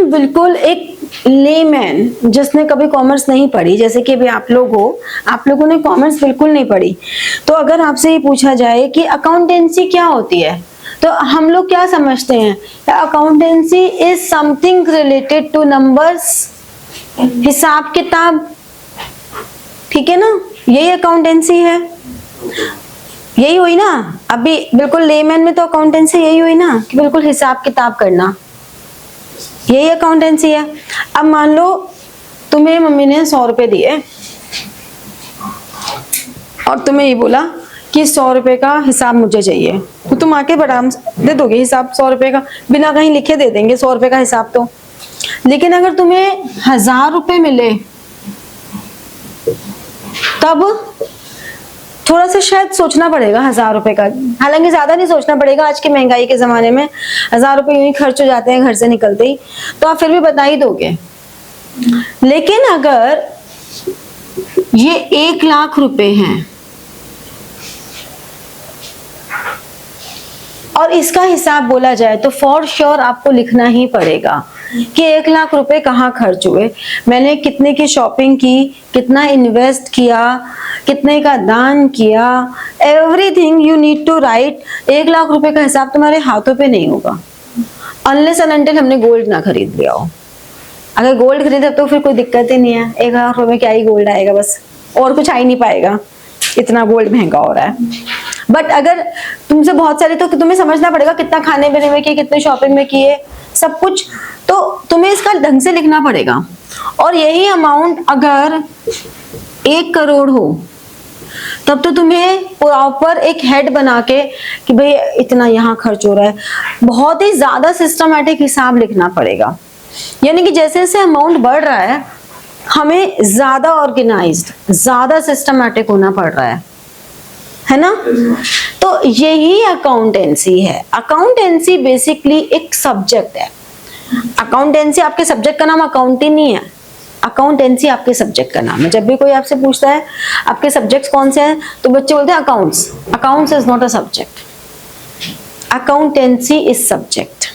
बिल्कुल एक लेमैन जिसने कभी कॉमर्स नहीं पढ़ी, जैसे कि अभी आप लोग हो, आप लोगों ने कॉमर्स बिल्कुल नहीं पढ़ी, तो अगर आपसे ये पूछा जाए कि अकाउंटेंसी क्या होती है, तो हम लोग क्या समझते हैं? Accountancy is something related two numbers, हिसाब किताब, ठीक है ना? यही अकाउंटेंसी है, यही हुई ना? अभी बिल्कुल लेमैन में तो अकाउंटेंसी यही हुई ना कि बिल्कुल हिसाब किताब करना, यही अकाउंटेंसी है। अब मान लो तुम्हें मम्मी ने 100 रुपए दिए और तुम्हें ये बोला कि 100 रुपए का हिसाब मुझे चाहिए, तो तुम आके बड़ा दे दोगे हिसाब 100 रुपए का, बिना कहीं लिखे दे देंगे 100 रुपए का हिसाब तो। लेकिन अगर तुम्हें 1000 रुपए मिले तब थोड़ा सा शायद सोचना पड़ेगा 1000 रुपए का, हालांकि ज्यादा नहीं सोचना पड़ेगा, आज की महंगाई के जमाने में 1000 रुपए यूं ही खर्च हो जाते हैं घर से निकलते ही, तो आप फिर भी बता ही दोगे। लेकिन अगर ये 1 लाख रुपए हैं और इसका हिसाब बोला जाए तो फॉर श्योर आपको लिखना ही पड़ेगा कि 1 लाख रुपए कहाँ खर्च हुए, मैंने कितने की शॉपिंग की, कितना इन्वेस्ट किया, कितने का दान किया, everything you need to right. 1 lakh रुपए का हिसाब तुम्हारे हाथों पे नहीं होगा अनलेस एंड अनटिल हमने गोल्ड ना खरीद लिया हो। अगर गोल्ड खरीदे तो फिर कोई दिक्कत ही नहीं है, 1 लाख रुपए में क्या ही गोल्ड आएगा, बस और कुछ आ ही नहीं पाएगा, इतना गोल्ड महंगा हो रहा है। बट अगर तुमसे बहुत सारे, तो तुम्हें समझना पड़ेगा कितना खाने पीने में किए, कितने शॉपिंग में किए, सब कुछ, तो तुम्हें इसका ढंग से लिखना पड़ेगा। और यही अमाउंट अगर 1 करोड़ हो तब तो तुम्हें प्रॉपर एक हेड बना के कि भाई इतना यहाँ खर्च हो रहा है, बहुत ही ज्यादा सिस्टमैटिक हिसाब लिखना पड़ेगा। यानी कि जैसे जैसे अमाउंट बढ़ रहा है हमें ज्यादा ऑर्गेनाइज्ड, ज्यादा सिस्टमैटिक होना पड़ रहा है ना? तो यही अकाउंटेंसी है। अकाउंटेंसी बेसिकली एक सब्जेक्ट है। अकाउंटेंसी, आपके सब्जेक्ट का नाम अकाउंटिंग नहीं है, अकाउंटेंसी आपके सब्जेक्ट का नाम है। जब भी कोई आपसे पूछता है आपके सब्जेक्ट्स कौन से हैं, तो बच्चे बोलते हैं accounts. Accounts is not a subject, accountancy is subject,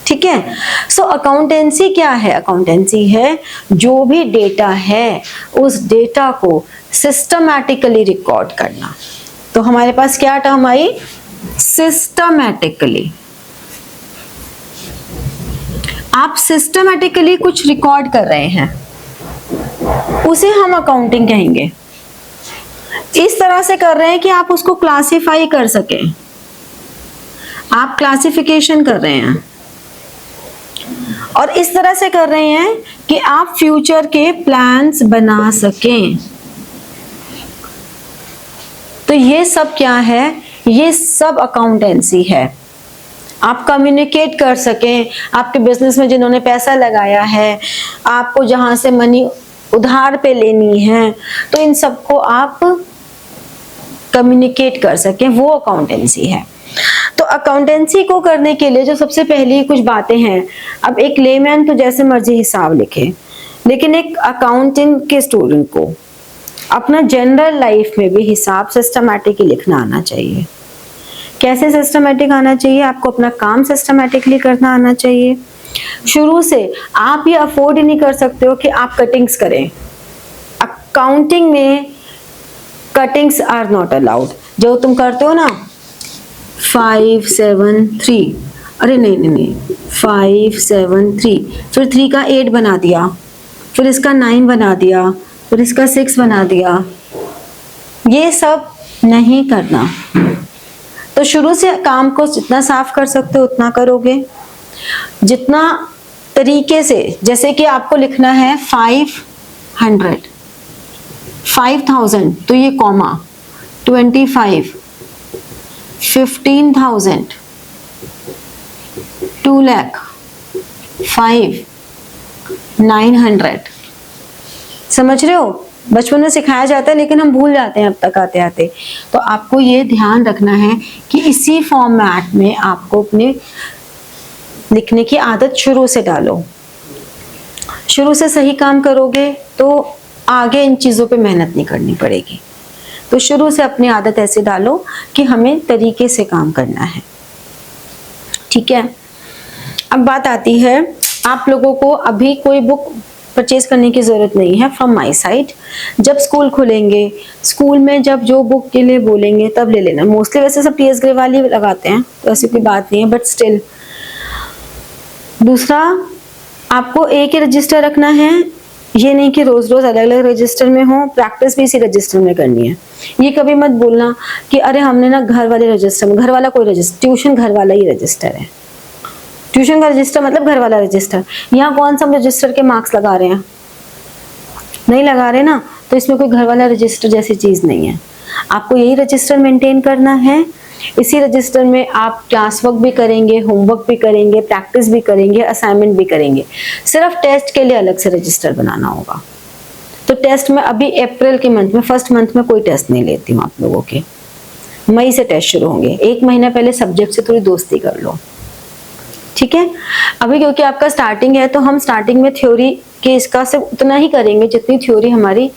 ठीक है? सो अकाउंटेंसी क्या है? अकाउंटेंसी है जो भी डेटा है उस डेटा को सिस्टमैटिकली रिकॉर्ड करना। तो हमारे पास क्या टर्म आई? सिस्टमैटिकली। आप सिस्टमैटिकली कुछ रिकॉर्ड कर रहे हैं, उसे हम अकाउंटिंग कहेंगे। इस तरह से कर रहे हैं कि आप उसको क्लासिफाई कर सकें, आप क्लासिफिकेशन कर रहे हैं, और इस तरह से कर रहे हैं कि आप फ्यूचर के प्लान्स बना सकें। तो ये सब क्या है? ये सब अकाउंटेंसी है। आप कम्युनिकेट कर सकें, आपके बिजनेस में जिन्होंने पैसा लगाया है, आपको जहां से मनी उधार पे लेनी है, तो इन सबको आप कम्युनिकेट कर सकें, वो अकाउंटेंसी है। तो अकाउंटेंसी को करने के लिए जो सबसे पहली कुछ बातें हैं, अब एक लेमैन तो जैसे मर्जी हिसाब लिखे, लेकिन एक अकाउंटिंग के स्टूडेंट को अपना जनरल लाइफ में भी हिसाब सिस्टमैटिक ही लिखना आना चाहिए। कैसे सिस्टमैटिक आना चाहिए? आपको अपना काम सिस्टमैटिकली करना आना चाहिए। शुरू से आप ये अफोर्ड ही नहीं कर सकते हो कि आप कटिंग्स करें। अकाउंटिंग में कटिंग्स आर नॉट अलाउड। जो तुम करते हो ना 5 7 3, अरे नहीं 5 7 3, फिर 3 का 8 बना दिया, फिर इसका 9 बना दिया, फिर इसका 6 बना दिया, ये सब नहीं करना। तो शुरू से काम को जितना साफ कर सकते हो उतना करोगे, जितना तरीके से, जैसे कि आपको लिखना है 500, 5000 तो ये कॉमा, 25, 15,000, 2 लाख, 5, 900। समझ रहे हो? बचपन में सिखाया जाता है लेकिन हम भूल जाते हैं अब तक आते आते। तो आपको ये ध्यान रखना है कि इसी फॉर्मेट में आपको अपने लिखने की आदत शुरू से डालो। शुरू से सही काम करोगे तो आगे इन चीज़ों पे मेहनत नहीं करनी पड़ेगी। तो शुरू से अपनी आदत ऐसे डालो कि हमें तरीके से काम करना है, ठीक है? अब बात आती है आप लोगों को अभी कोई बुक परचेज करने की जरूरत नहीं है फ्रॉम माय साइड। जब स्कूल खुलेंगे, स्कूल में जब जो बुक के लिए बोलेंगे तब ले लेना। मोस्टली वैसे सब टीएस ग्रे वाली लगाते हैं, तो ऐसी कोई बात नहीं है, बट स्टिल। दूसरा, आपको एक ही रजिस्टर रखना है, ये नहीं कि रोज रोज अलग अलग रजिस्टर में हो। प्रैक्टिस भी इसी रजिस्टर में करनी है। ये कभी मत बोलना कि अरे हमने ना घर वाले रजिस्टर में, घर वाला कोई रजिस्टर, ट्यूशन घर वाला ही रजिस्टर है। ट्यूशन का रजिस्टर मतलब घर वाला रजिस्टर। यहाँ कौन सा हम रजिस्टर के मार्क्स लगा रहे हैं? नहीं लगा रहे ना, तो इसमें कोई घर वाला रजिस्टर जैसी चीज नहीं है। आपको यही रजिस्टर मेंटेन करना है। इसी रजिस्टर में आप क्लास वर्क भी करेंगे, होमवर्क भी करेंगे, प्रैक्टिस भी करेंगे, असाइनमेंट भी करेंगे। सिर्फ टेस्ट के लिए अलग से रजिस्टर बनाना होगा। तो टेस्ट में अभी अप्रैल के मंथ में, फर्स्ट मंथ में कोई टेस्ट नहीं लेती हूँ आप लोगों के। मई से टेस्ट शुरू होंगे। 1 महीना पहले सब्जेक्ट से थोड़ी दोस्ती कर लो, ठीक है। अभी क्योंकि आपका स्टार्टिंग है, तो हम स्टार्टिंग में थ्योरी के इसका सिर्फ उतना ही करेंगे जितनी थ्योरी हमारी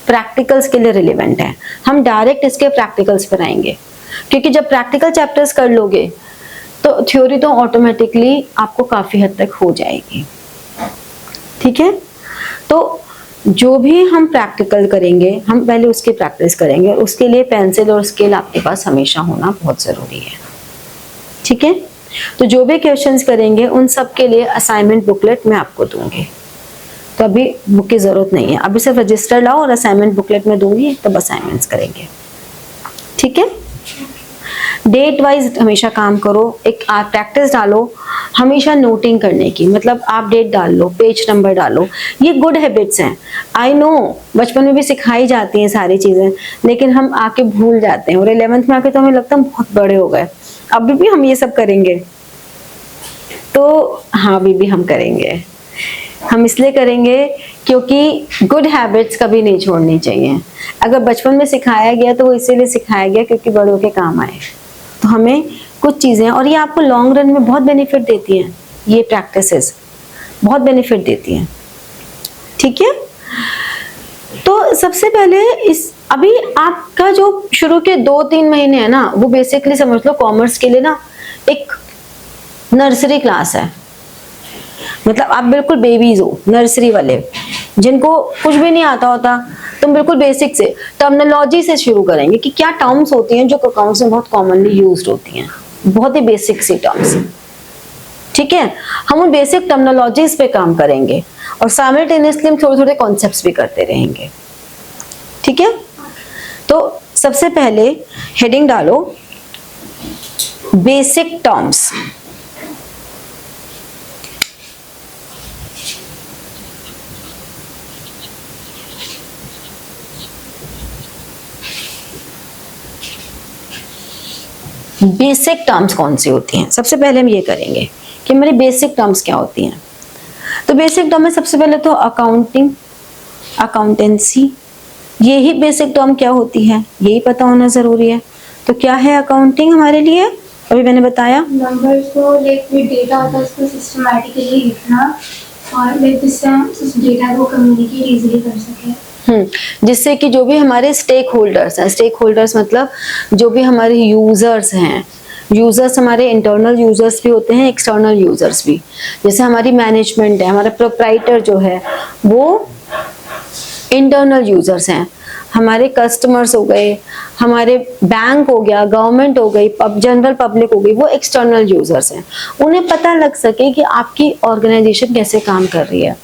प्रैक्टिकल्स के लिए रिलेवेंट है। हम डायरेक्ट इसके प्रैक्टिकल्स पर आएंगे, क्योंकि जब प्रैक्टिकल चैप्टर्स कर लोगे तो थ्योरी तो ऑटोमेटिकली आपको काफी हद तक हो जाएगी, ठीक है। तो जो भी हम प्रैक्टिकल करेंगे, हम पहले उसकी प्रैक्टिस करेंगे, और उसके लिए पेंसिल और स्केल आपके पास हमेशा होना बहुत जरूरी है, ठीक है। तो जो भी क्वेश्चंस करेंगे उन सब के लिए असाइनमेंट बुकलेट मैं आपको दूंगी। तो अभी बुक की जरूरत नहीं है, अभी सिर्फ रजिस्टर लाओ और असाइनमेंट बुकलेट में दूंगी, तब असाइनमेंट्स करेंगे, ठीक है। डेट वाइज हमेशा काम करो। एक आप प्रैक्टिस डालो हमेशा नोटिंग करने की, मतलब आप डेट डाल लो, पेज नंबर डालो। ये गुड हैबिट्स हैं। आई नो बचपन में भी सिखाई जाती हैं सारी चीजें, लेकिन हम आके भूल जाते हैं, और 11th में आके तो हमें लगता है बहुत बड़े हो गए। अभी भी हम ये सब करेंगे, तो हाँ अभी भी हम करेंगे। हम इसलिए करेंगे क्योंकि गुड हैबिट्स कभी नहीं छोड़नी चाहिए। अगर बचपन में सिखाया गया तो वो इसीलिए सिखाया गया क्योंकि बड़ों के काम आए। तो हमें कुछ चीजें, और ये आपको लॉन्ग रन में बहुत बेनिफिट देती हैं, ये प्रैक्टिसेस बहुत बेनिफिट देती हैं, ठीक है। तो सबसे पहले इस अभी आपका जो शुरू के 2-3 महीने है ना, वो बेसिकली समझ लो कॉमर्स के लिए ना एक नर्सरी क्लास है। मतलब आप बिल्कुल बेबीज हो, नर्सरी वाले जिनको कुछ भी नहीं आता होता, तुम बिल्कुल बेसिक से, टर्मिनोलॉजी से शुरू करेंगे कि क्या टर्म्स होती हैं जो अकाउंट्स में बहुत कॉमनली यूज्ड होती हैं, बहुत ही बेसिक सी टर्म्स, ठीक है। हम उन बेसिक टर्मिनोलॉजीज पे काम करेंगे और साइमल्टेनियसली हम थोड़े थोड़े कॉन्सेप्ट्स भी करते रहेंगे, ठीक है। तो सबसे पहले हेडिंग डालो बेसिक टर्म्स। बेसिक टर्म्स कौन सी होती हैं, सबसे पहले हम ये करेंगे कि हमारी बेसिक टर्म्स क्या होती हैं। तो बेसिक टर्म में सबसे पहले तो अकाउंटिंग, अकाउंटेंसी, यही बेसिक टर्म क्या होती है यही पता होना जरूरी है। तो क्या है अकाउंटिंग हमारे लिए, अभी मैंने बताया नंबर्स को लाइक कोई डेटा होता है उसको सिस्टमैटिकली लिखना, और लाइक जिससे हम उस डेटा को कम्युनिकेट इजीली कर सकें। जिससे कि जो भी हमारे स्टेक होल्डर्स हैं, स्टेक होल्डर्स मतलब जो भी हमारे यूजर्स हैं, यूजर्स हमारे इंटरनल यूजर्स भी होते हैं, एक्सटर्नल यूजर्स भी। जैसे हमारी मैनेजमेंट है, हमारा प्रोप्राइटर जो है वो इंटरनल यूजर्स हैं, हमारे कस्टमर्स हो गए, हमारे बैंक हो गया, गवर्नमेंट हो गई, जनरल पब्लिक हो गई, वो एक्सटर्नल यूजर्स हैं। उन्हें पता लग सके कि आपकी ऑर्गेनाइजेशन कैसे काम कर रही है।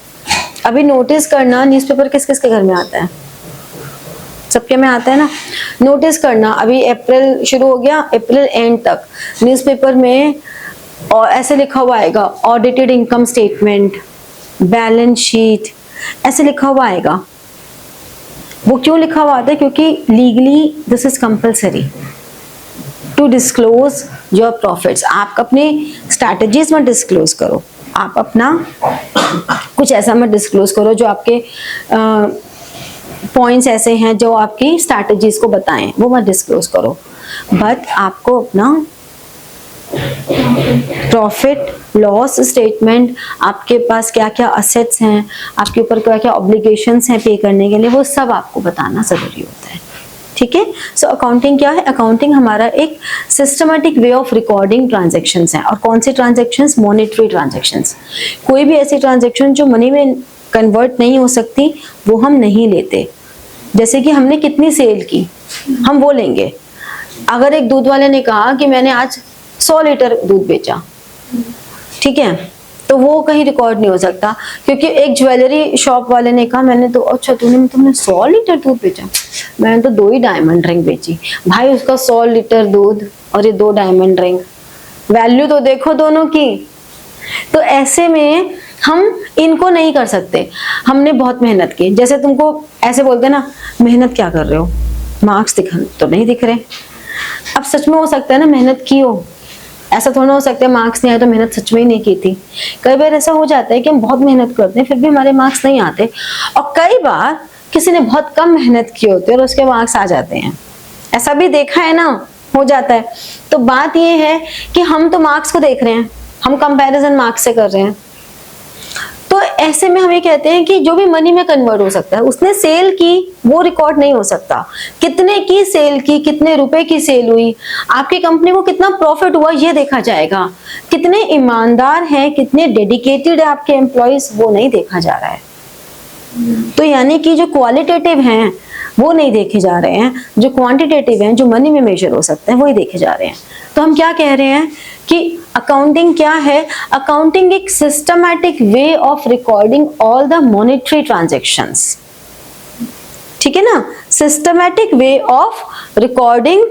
अभी नोटिस करना, न्यूज़पेपर किस किस के घर में आता है, सबके में आता है ना। नोटिस करना, अभी अप्रैल शुरू हो गया, अप्रैल एंड तक न्यूज़पेपर में और ऐसे लिखा हुआ आएगा audited income statement, balance sheet, ऐसे लिखा हुआ आएगा। वो क्यों लिखा हुआ आता है? क्योंकि legally this is compulsory to disclose your profits. आप अपने स्ट्रैटेजीज में डिस्क्लोज करो, आप अपना कुछ ऐसा मत डिस्क्लोज करो जो आपके पॉइंट्स ऐसे हैं जो आपकी स्ट्रैटेजीज को बताएं, वो मत डिस्क्लोज करो। बट आपको अपना प्रॉफिट लॉस स्टेटमेंट, आपके पास क्या क्या असेट्स हैं, आपके ऊपर क्या क्या ऑब्लिगेशंस हैं पे करने के लिए, वो सब आपको बताना जरूरी होता है, ठीक है। सो अकाउंटिंग क्या है? अकाउंटिंग हमारा एक systematic way of recording transactions है। और कौन सी ट्रांजैक्शंस? Monetary transactions. कोई भी ऐसी ट्रांजैक्शन जो मनी में कन्वर्ट नहीं हो सकती वो हम नहीं लेते। जैसे कि हमने कितनी सेल की, हम वो लेंगे। अगर एक दूध वाले ने कहा कि मैंने आज 100 लीटर दूध बेचा, ठीक है, तो वो कहीं रिकॉर्ड नहीं हो सकता। क्योंकि एक ज्वेलरी शॉप वाले ने कहा मैंने तो, अच्छा तुमने 100 लीटर दूध बेचा, मैंने तो 2 ही डायमंड रिंग बेची। भाई उसका 100 लीटर दूध और ये 2 डायमंड रिंग, वैल्यू तो देखो दोनों की। तो ऐसे में हम इनको नहीं कर सकते। हमने बहुत मेहनत की, जैसे तुमको ऐसे बोलते ना मेहनत क्या कर रहे हो, मार्क्स तो नहीं दिख रहे। अब सच में हो सकता है ना मेहनत की हो, ऐसा थोड़ा हो सकता है मार्क्स नहीं आए तो मेहनत सच में ही नहीं की थी। कई बार ऐसा हो जाता है कि हम बहुत मेहनत करते हैं फिर भी हमारे मार्क्स नहीं आते, और कई बार किसी ने बहुत कम मेहनत की होती है और उसके मार्क्स आ जाते हैं। ऐसा भी देखा है ना, हो जाता है। तो बात ये है कि हम तो मार्क्स को देख रहे हैं, हम कंपैरिजन मार्क्स से कर रहे हैं। तो ऐसे में हम ये कहते हैं कि जो भी मनी में कन्वर्ट हो सकता है, उसने सेल की वो रिकॉर्ड नहीं हो सकता। कितने की सेल की, कितने रुपए की सेल हुई, आपकी कंपनी को कितना प्रॉफिट हुआ ये देखा जाएगा। कितने ईमानदार हैं, कितने डेडिकेटेड है आपके एम्प्लॉइज, वो नहीं देखा जा रहा है। तो यानी कि जो क्वालिटेटिव हैं वो नहीं देखे जा रहे हैं, जो क्वांटिटेटिव हैं, जो मनी में मेजर हो सकते हैं वही देखे जा रहे हैं। तो हम क्या कह रहे हैं कि अकाउंटिंग क्या है? अकाउंटिंग एक systematic way of recording all the monetary transactions, ठीक है ना, systematic way of recording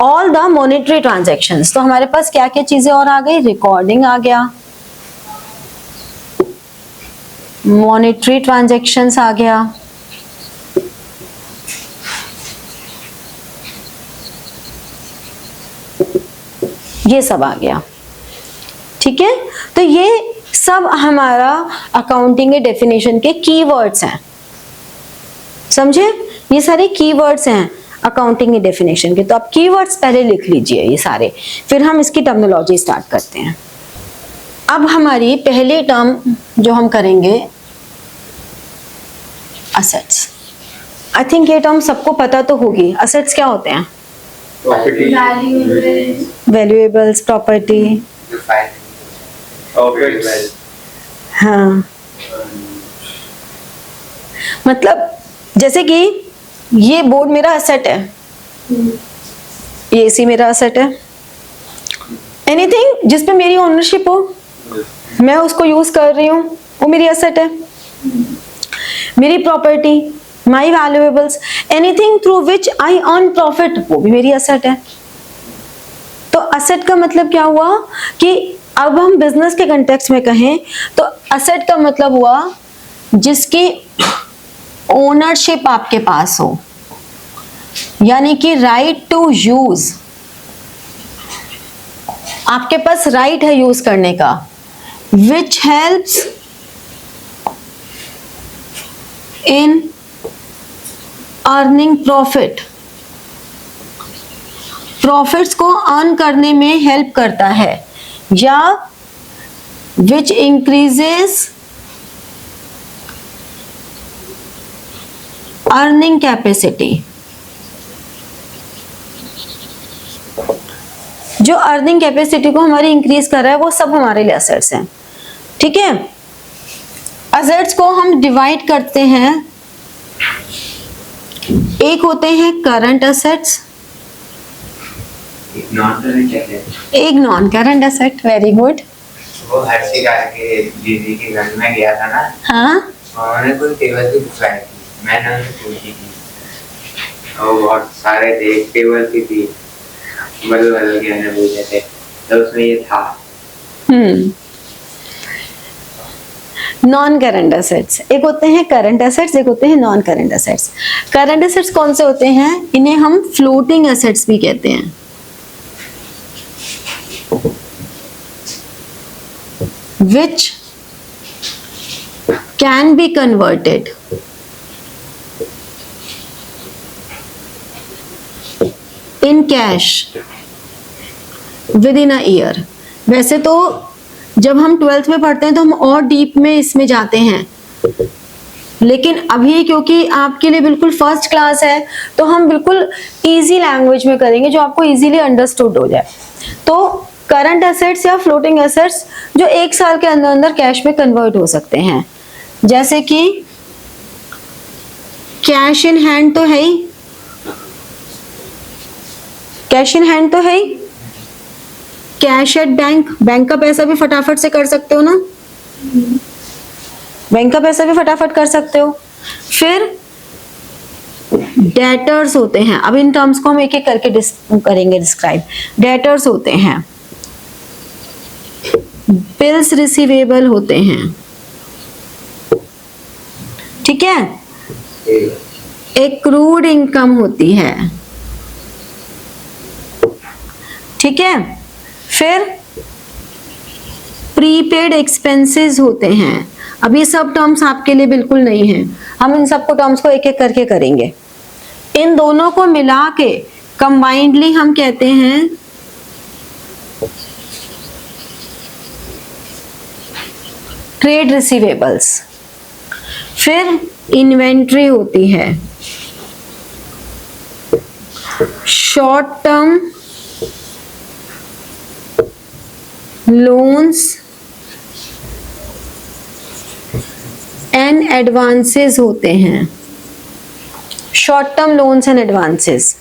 all the monetary transactions. तो हमारे पास क्या क्या चीजें और आ गई? रिकॉर्डिंग आ गया, मॉनेटरी ट्रांजैक्शंस आ गया, ये सब आ गया, ठीक है। तो ये सब हमारा अकाउंटिंग के डेफिनेशन के कीवर्ड्स हैं, समझे? ये सारे कीवर्ड्स हैं अकाउंटिंग के डेफिनेशन के। तो आप कीवर्ड्स पहले लिख लीजिए ये सारे, फिर हम इसकी टर्मिनोलॉजी स्टार्ट करते हैं। अब हमारी पहली टर्म जो हम करेंगे, असेट्स। आई थिंक ये टर्म सबको पता तो होगी। असेट्स क्या होते हैं? Valuables, property. हाँ, मतलब जैसे कि ये बोर्ड मेरा असेट है, ये एसी मेरा असेट है। एनीथिंग जिसपे मेरी ओनरशिप हो, मैं उसको यूज कर रही हूँ, वो मेरी असेट है। मेरी property, my valuables, anything through which I earn profit, वो भी मेरी असेट है। तो असेट का मतलब क्या हुआ कि अब हम बिजनेस के कंटेक्स्ट में कहें तो असेट का मतलब हुआ जिसकी ओनरशिप आपके पास हो, यानी कि राइट टू यूज, आपके पास राइट है यूज करने का। Which helps in earning profit, profits को अर्न करने में हेल्प करता है। या विच इंक्रीजेस अर्निंग कैपेसिटी, जो अर्निंग कैपेसिटी को हमारी इंक्रीज कर रहा है वो सब हमारे लिए असेट्स हैं, ठीक है। असेट्स को हम डिवाइड करते हैं, एक होते हैं करंट असेट्स, एक non current asset. Very good. वो हर्षिका के दीदी के घर में गया था ना, हाँ, उन्होंने कोई टेबल की दिखलाई थी, मैंने उनसे पूछी थी और बहुत सारे थे, टेबल की थी, बदल बदल के मैंने पूछे थे, तो उसमें ये था। नॉन करंट एसेट्स, एक होते हैं करंट एसेट्स, एक होते हैं non current assets. Current assets कौन से होते हैं? इन्हें हम फ्लोटिंग एसेट्स भी कहते हैं। which can be converted in cash within a year। वैसे तो जब हम 12th में पढ़ते हैं तो हम और डीप में इसमें जाते हैं लेकिन अभी क्योंकि आपके लिए बिल्कुल फर्स्ट क्लास है, तो हम बिल्कुल इजी लैंग्वेज में करेंगे जो आपको इजीली अंडरस्टूड हो जाए। तो करंट एसेट्स या फ्लोटिंग एसेट्स जो 1 साल के अंदर अंदर कैश में कन्वर्ट हो सकते हैं, जैसे कि कैश इन हैंड तो है ही, कैश इन हैंड तो है ही, कैश एट बैंक, बैंक का पैसा भी फटाफट से कर सकते हो ना, बैंक का पैसा भी फटाफट कर सकते हो। फिर डेटर्स होते हैं, अब इन टर्म्स को हम एक एक करके करेंगे डिस्क्राइब। डेटर्स होते हैं, बिल्स रिसीवेबल होते हैं, ठीक है, एक्रूड इनकम होती है, ठीक है, फिर प्रीपेड एक्सपेंसेस होते हैं। अब ये सब टर्म्स आपके लिए बिल्कुल नहीं है, हम इन सबको टर्म्स को एक एक करके करेंगे। इन दोनों को मिला के कंबाइंडली हम कहते हैं ट्रेड रिसीवेबल्स। फिर इन्वेंट्री होती है, short term loans and advances होते हैं, short term loans and advances,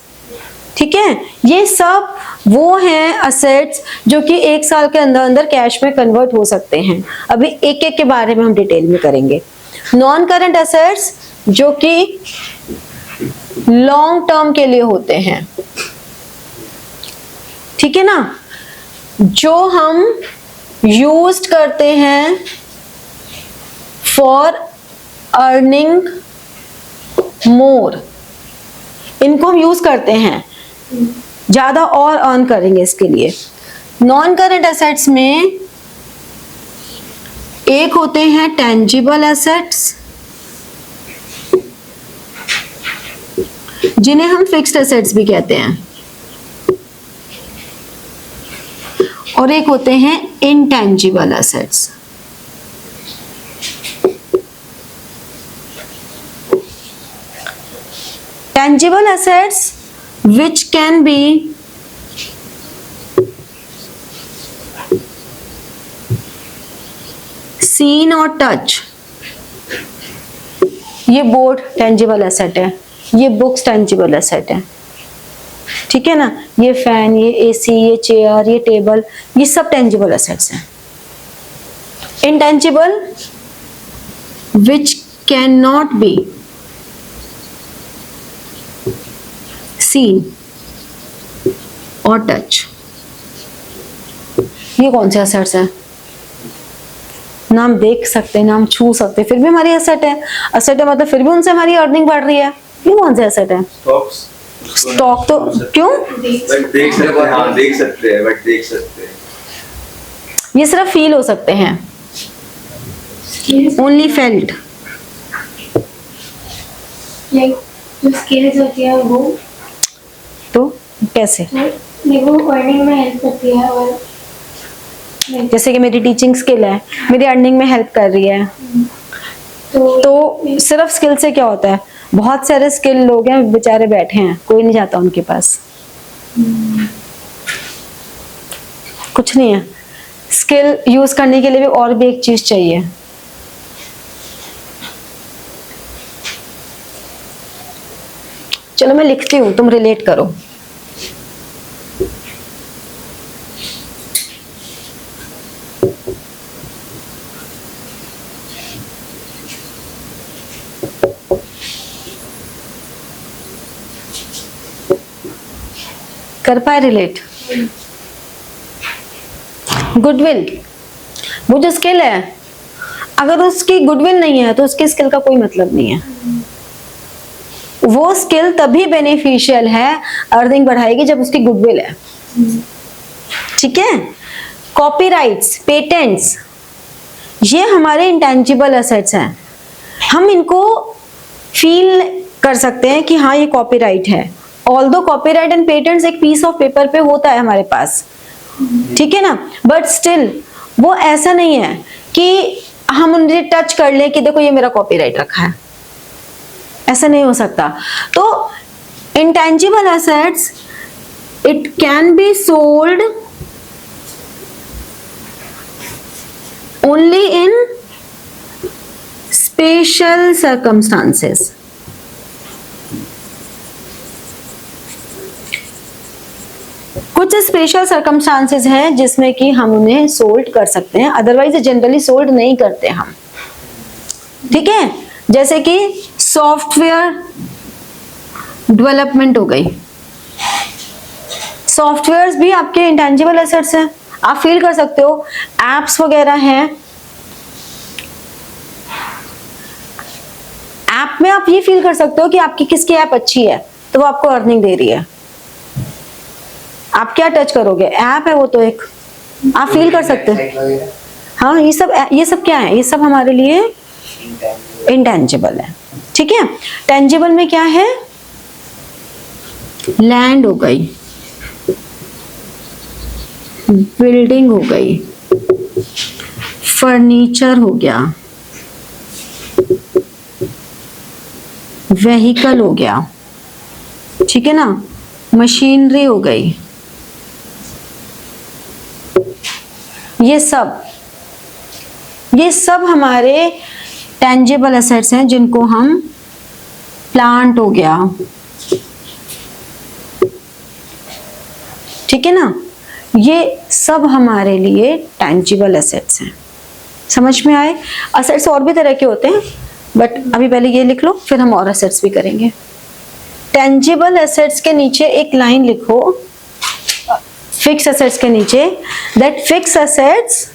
ठीक है। ये सब वो हैं असेट्स जो कि 1 साल के अंदर अंदर कैश में कन्वर्ट हो सकते हैं। अभी एक एक के बारे में हम डिटेल में करेंगे। नॉन करंट एसेट्स जो कि लॉन्ग टर्म के लिए होते हैं, ठीक है ना, जो हम यूज करते हैं फॉर अर्निंग मोर, इनको हम यूज करते हैं ज्यादा और अर्न करेंगे इसके लिए। नॉन करंट एसेट्स में एक होते हैं टेंजिबल एसेट्स जिन्हें हम फिक्स्ड एसेट्स भी कहते हैं, और एक होते हैं intangible assets. Tangible assets which can be seen or touch। ये बोर्ड टेंजिबल एसेट है, ये बुक्स टेंजिबल एसेट है, ठीक है ना, ये फैन, ये एसी, ये चेयर, ये टेबल, ये सब टेंजिबल एसेट्स हैं। Intangible which cannot be seen or touch। ये कौन से एसेट्स हैं? ना हम देख सकते, ना हम छू सकते, फिर भी हमारी एसेट है। एसेट है मतलब फिर भी उनसे हमारी अर्निंग बढ़ रही है। ये कौन से एसेट है? स्टॉक तो क्यों? बट देख सकते हैं, हाँ देख सकते हैं, बट देख सकते हैं। ये सिर्फ फील हो सकते हैं, ओनली फेल्ट। लाइक जो स्किल्स होती है वो तो कैसे? वो अर्निंग में हेल्प करती है, और जैसे कि मेरी टीचिंग स्किल है, मेरी अर्निंग में हेल्प कर रही है। तो सिर्फ स्किल से क्या होता है? बहुत सारे स्किल लोग हैं बेचारे बैठे हैं, कोई नहीं जाता उनके पास, कुछ नहीं है। स्किल यूज करने के लिए भी और भी एक चीज चाहिए, चलो मैं लिखती हूँ, तुम रिलेट करो। कर पाए रिलेट? गुडविल, वो जो स्किल है, अगर उसकी गुडविल नहीं है तो उसकी स्किल का कोई मतलब नहीं है। वो स्किल तभी बेनिफिशियल है, अर्निंग बढ़ाएगी, जब उसकी गुडविल है, ठीक है। कॉपीराइट्स, पेटेंट्स, ये हमारे इंटेंजिबल एसेट्स हैं। हम इनको फील कर सकते हैं कि हाँ ये कॉपीराइट है। ऑल्दो कॉपीराइट एंड पेटेंट्स एक पीस ऑफ पेपर पे होता है हमारे पास, ठीक है ना, बट स्टिल वो ऐसा नहीं है कि हम उन्हें टच कर लें कि देखो ये मेरा कॉपीराइट रखा है। ऐसा नहीं हो सकता। तो intangible assets it can be sold only in special circumstances. कुछ स्पेशल सर्कमस्टांसेस हैं जिसमें कि हम उन्हें सोल्ड कर सकते हैं, अदरवाइज जनरली सोल्ड नहीं करते हम। ठीक है, जैसे कि सॉफ्टवेयर डेवलपमेंट हो गई, सॉफ्टवेयर्स भी आपके इंटेंजिबल एसेट्स हैं, आप फील कर सकते हो। एप्स वगैरह हैं, ऐप में आप ये फील कर सकते हो कि आपकी किसकी ऐप अच्छी है तो वो आपको अर्निंग दे रही है। आप क्या टच करोगे, ऐप है वो तो एक, आप फील कर सकते हो। हाँ, ये सब क्या है, ये सब हमारे लिए इंटेंजिबल है। ठीक है, टेंजिबल में क्या है, लैंड हो गई, बिल्डिंग हो गई, फर्नीचर हो गया, व्हीकल हो गया, ठीक है ना, मशीनरी हो गई, ये सब हमारे टेंजिबल एसेट्स हैं जिनको हम, प्लांट हो गया, ठीक है ना, ये सब हमारे लिए टेंजिबल एसेट्स हैं। समझ में आए? एसेट्स और भी तरह के होते हैं, बट अभी पहले ये लिख लो, फिर हम और एसेट्स भी करेंगे। टेंजिबल एसेट्स के नीचे एक लाइन लिखो, फिक्स एसेट्स के नीचे, that fixed assets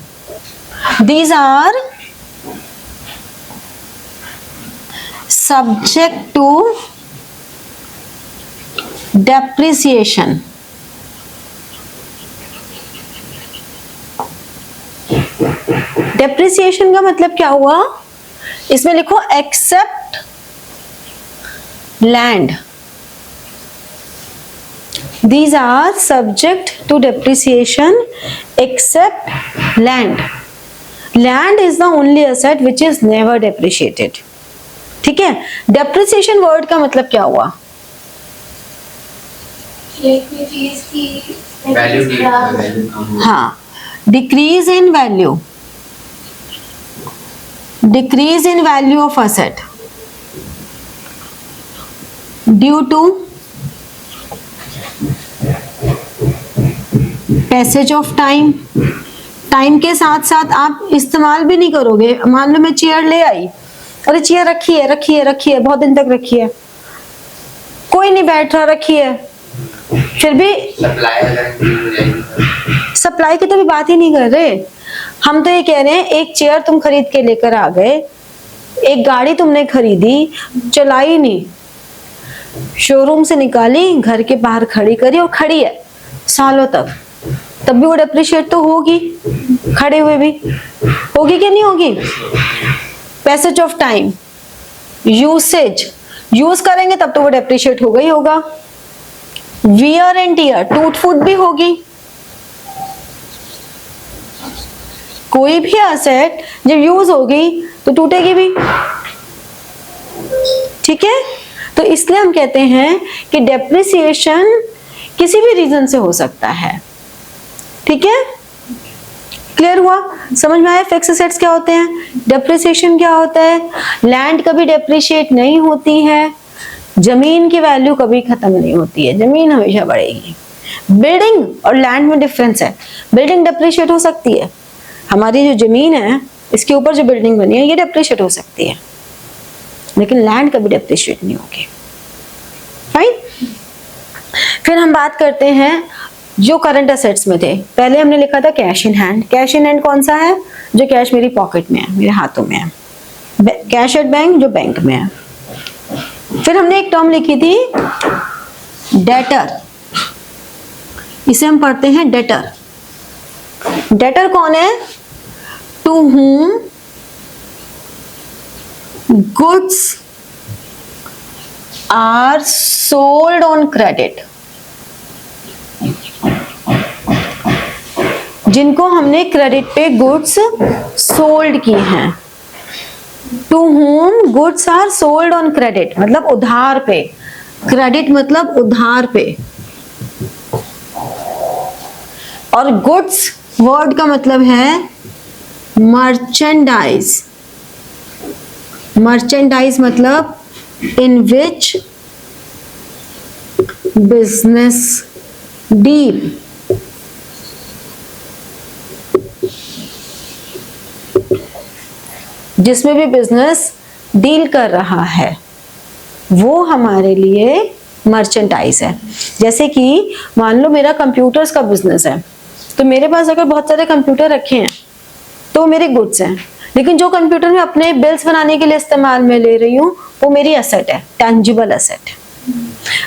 these are subject to depreciation। Depreciation का मतलब क्या हुआ, इसमें लिखो except land, these are subject to depreciation except land। land is the only asset which is never depreciated। ठीक है, डेप्रिसिएशन वर्ड का मतलब क्या हुआ, हाँ, decrease in value, decrease in value of asset due to passage of time. Time के साथ साथ आप इस्तेमाल भी नहीं करोगे। मान लो मैं चेयर ले आई, अरे चेयर रखी है बहुत दिन तक रखी है, कोई नहीं बैठ रहा, रखी है, फिर भी सप्लाई की तो भी बात ही नहीं कर रहे हम, तो ये कह रहे हैं एक चेयर तुम खरीद के लेकर आ गए, एक गाड़ी तुमने खरीदी, चलाई नहीं, शोरूम से निकाली, घर के बाहर खड़ी करी और खड़ी है सालों तक, तब भी वो डेप्रिशिएट तो होगी, खड़े हुए भी होगी कि नहीं होगी। Passage of time, usage, use करेंगे तब तो वो डेप्रिशिएट होगा ही होगा। वियर एंड टियर, टूट फूट भी होगी। कोई भी एसेट जब यूज होगी तो टूटेगी भी, ठीक है। तो इसलिए हम कहते हैं कि डेप्रिसिएशन किसी भी रीजन से हो सकता है, ठीक है। क्लियर हुआ, समझ में आया फिक्स एसेट्स क्या होते हैं, डेप्रिसिएशन क्या होता है। लैंड कभी डेप्रिशिएट नहीं होती है, जमीन की वैल्यू कभी खत्म नहीं होती है, जमीन हमेशा बढ़ेगी। बिल्डिंग और लैंड में डिफरेंस है, बिल्डिंग डेप्रिशिएट हो सकती है, हमारी जो जमीन है इसके ऊपर जो बिल्डिंग बनी है ये डेप्रिशिएट हो सकती है, लेकिन लैंड कभी डेप्रिशिएट नहीं होगी। फाइन। फिर हम बात करते हैं जो करंट एसेट्स में थे। पहले हमने लिखा था cash in hand. Cash in hand कौन सा है, जो कैश मेरी पॉकेट में है, मेरे हाथों में है। कैश एट बैंक, जो बैंक में है। फिर हमने एक टर्म लिखी थी डेटर, इसे हम पढ़ते हैं डेटर। डेटर कौन है, to whom goods are sold on credit, जिनको हमने क्रेडिट पे गुड्स सोल्ड की हैं। To whom goods are sold on credit, मतलब उधार पे, क्रेडिट मतलब उधार पे, और गुड्स वर्ड का मतलब है मर्चेंडाइज, मर्चेंडाइज मतलब इन विच बिजनेस डील, जिसमें भी बिजनेस डील कर रहा है वो हमारे लिए मर्चेंडाइज है। जैसे कि मान लो मेरा कंप्यूटर्स का बिजनेस है, तो मेरे पास अगर बहुत सारे कंप्यूटर रखे हैं तो मेरे गुड्स हैं, लेकिन जो कंप्यूटर मैं अपने बिल्स बनाने के लिए इस्तेमाल में ले रही हूँ वो मेरी एसेट है, टेंजिबल एसेट है।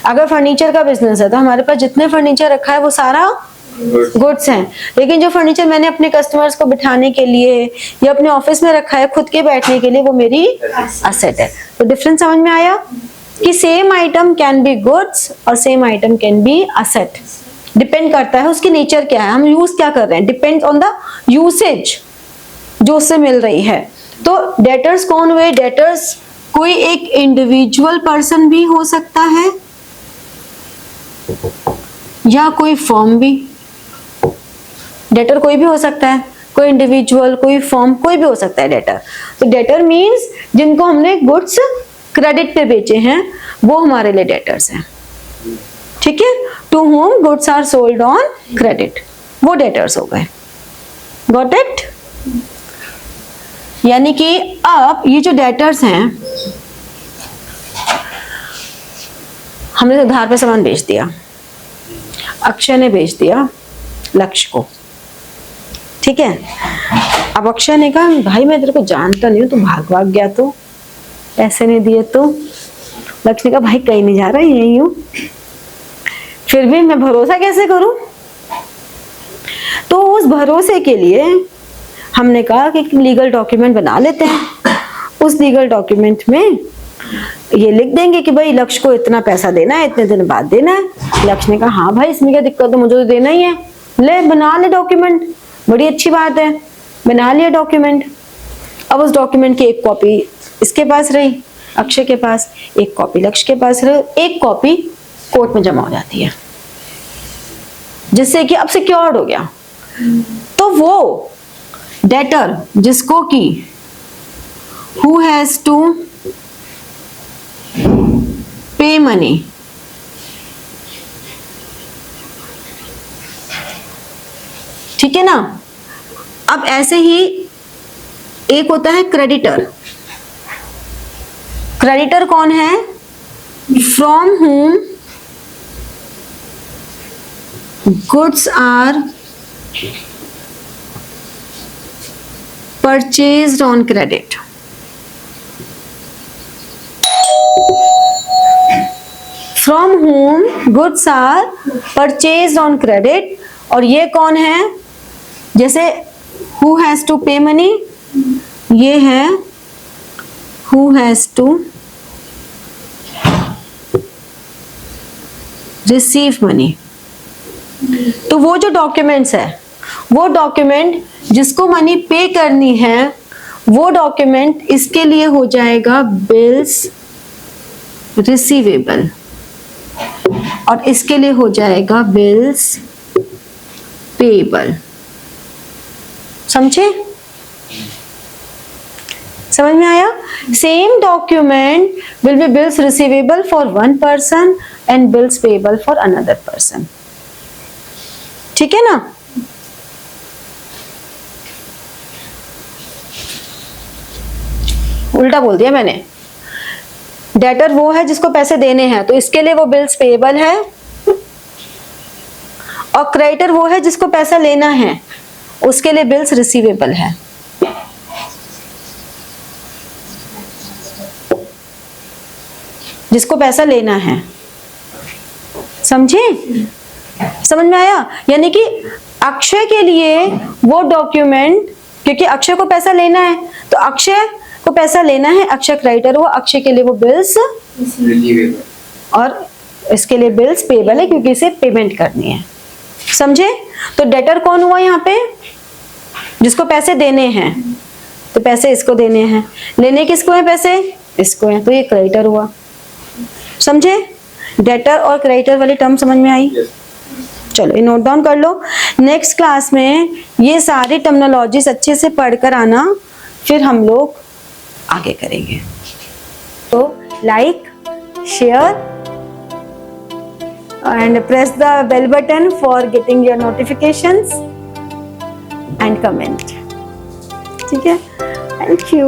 अगर फर्नीचर का बिजनेस है तो हमारे पास जितने फर्नीचर रखा है वो सारा गुड्स हैं, लेकिन जो फर्नीचर मैंने अपने कस्टमर्स को बिठाने के लिए या अपने ऑफिस में रखा है खुद के बैठने के लिए वो मेरी एसेट है। तो डिफरेंस समझ में आया कि same item can be goods और same item can be asset, depend करता है उसकी नेचर क्या है, हम यूज क्या कर रहे हैं, डिपेंड्स ऑन द यूसेज जो उससे मिल रही है। तो डेटर्स कौन हुए? डेटर्स कोई एक इंडिविजुअल पर्सन भी हो सकता है या कोई फर्म भी। डेटर कोई भी हो सकता है, कोई इंडिविजुअल, कोई फर्म, कोई भी हो सकता है डेटर। तो डेटर मीन्स जिनको हमने गुड्स क्रेडिट पे बेचे हैं वो हमारे लिए डेटर्स हैं, ठीक है। To whom goods are sold on credit, वो डेटर्स हो गए। Got it? यानी कि अब ये जो डेटर्स हैं, हमने उधार पे सामान बेच दिया, अक्षय ने बेच दिया लक्ष्य को, ठीक है। अब अक्षय ने कहा भाई मैं तेरे को जानता नहीं हूं, तू भाग गया तो पैसे नहीं दिए तो। लक्ष्य ने कहा भाई कहीं नहीं जा रहा, यही हूं, फिर भी मैं भरोसा कैसे करूं। तो उस भरोसे के लिए हमने कहा कि लीगल डॉक्यूमेंट बना लेते हैं। उस लीगल डॉक्यूमेंट में ये लिख देंगे कि भाई लक्ष्य को इतना पैसा देना है, इतने दिन बाद देना है। लक्ष्य ने कहा हाँ भाई इसमें क्या दिक्कत है, मुझे तो देना ही है, ले बना ले डॉक्यूमेंट, बड़ी अच्छी बात है। बना लिया डॉक्यूमेंट। अब उस डॉक्यूमेंट की एक कॉपी इसके पास रही, अक्षय के पास, एक कॉपी लक्ष्य के पास रही, एक कॉपी कोर्ट में जमा हो जाती है, जिससे कि अब सिक्योर्ड हो गया। तो वो डेटर जिसको कि हु हैज टू पे मनी, ठीक है ना। अब ऐसे ही एक होता है क्रेडिटर। क्रेडिटर कौन है? From whom goods are purchased on credit। From whom goods are purchased on credit। और ये कौन है? जैसे who has to pay money, ये है who has to receive money। तो वो जो डॉक्यूमेंट्स है, वो डॉक्यूमेंट जिसको मनी पे करनी है वो डॉक्यूमेंट इसके लिए हो जाएगा बिल्स रिसीवेबल, और इसके लिए हो जाएगा बिल्स पेएबल। समझे? समझ में आया? Same document will be bills receivable for one person and bills payable for another person, ठीक है ना। उल्टा बोल दिया मैंने। डेटर वो है जिसको पैसे देने हैं, तो इसके लिए वो बिल्स पेएबल है, और क्रेडिटर वो है जिसको पैसा लेना है, उसके लिए बिल्स रिसीवेबल है। जिसको पैसा लेना है, समझे? समझ में आया? यानी कि अक्षय के लिए वो डॉक्यूमेंट, क्योंकि अक्षय को पैसा लेना है, तो अक्षय को पैसा लेना है, अक्षय क्रेडिटर हुआ, अक्षय के लिए वो बिल्स रिसीवेबल, और इसके लिए बिल्स पेएबल है क्योंकि इसे पेमेंट करनी है। समझे? तो डेटर कौन हुआ यहाँ पे? जिसको पैसे देने हैं, तो पैसे इसको देने हैं, लेने किसको है पैसे, इसको है, तो ये क्रेडिटर हुआ। समझे? डेटर और क्रेडिटर वाली टर्म समझ में आई? चलो ये नोट डाउन कर लो। नेक्स्ट क्लास में ये सारी टर्मिनोलॉजीज अच्छे से पढ़कर आना, फिर हम लोग आगे करेंगे। तो like, share and press the bell button for getting your notifications and comment. ठीक है? Thank you.